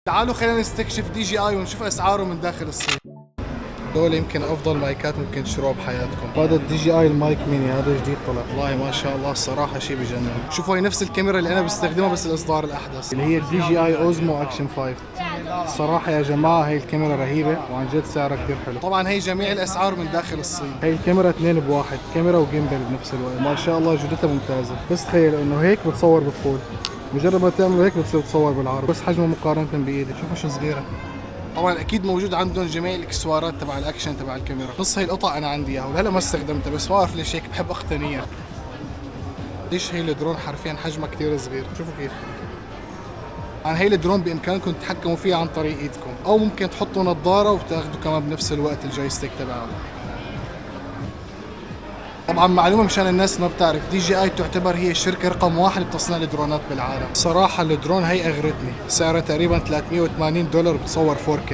تعالوا خلينا نستكشف دي جي اي ونشوف اسعاره من داخل الصين. دول يمكن افضل مايكات ممكن تشتروها بحياتكم. هذا الدي جي اي المايك ميني، هذا جديد طلع، والله ما شاء الله الصراحه شيء بجنن. شوفوا هي نفس الكاميرا اللي انا بستخدمها بس الاصدار الاحدث اللي هي الدي جي اي اوزمو اكشن 5. الصراحه يا جماعه هي الكاميرا رهيبه وعن جد سعرها كثير حلو. طبعا هي جميع الاسعار من داخل الصين. هي الكاميرا 2 بواحد، كاميرا وجيمبل بنفس الوقت، ما شاء الله جودتها ممتازه. بس تخيلوا انه هيك بتصور بالطول، مجرد ما تعملوا هيك بتصير تصور بالعرض، بس حجمه مقارنه بايدي شوفوا شو صغيره. طبعا اكيد موجود عندهم جميع الاكسسوارات تبع الاكشن تبع الكاميرا. نص هي القطع انا عندي اياها وهلا ما استخدمتها، بس ما بعرف ليش هيك بحب اقتنيها. ليش هي الدرون حرفيا حجمها كثير صغير، شوفوا كيف. عن هي الدرون بامكانكم تتحكموا فيها عن طريق ايدكم، او ممكن تحطوا نظاره وتاخذوا كمان بنفس الوقت الجويستيك تبعها. طبعا معلومه مشان الناس ما بتعرف، دي جي اي تعتبر هي الشركه رقم 1 بتصنع الدرونات بالعالم. صراحه الدرون هي اغرتني، سعرها تقريبا $380 بتصور 4K.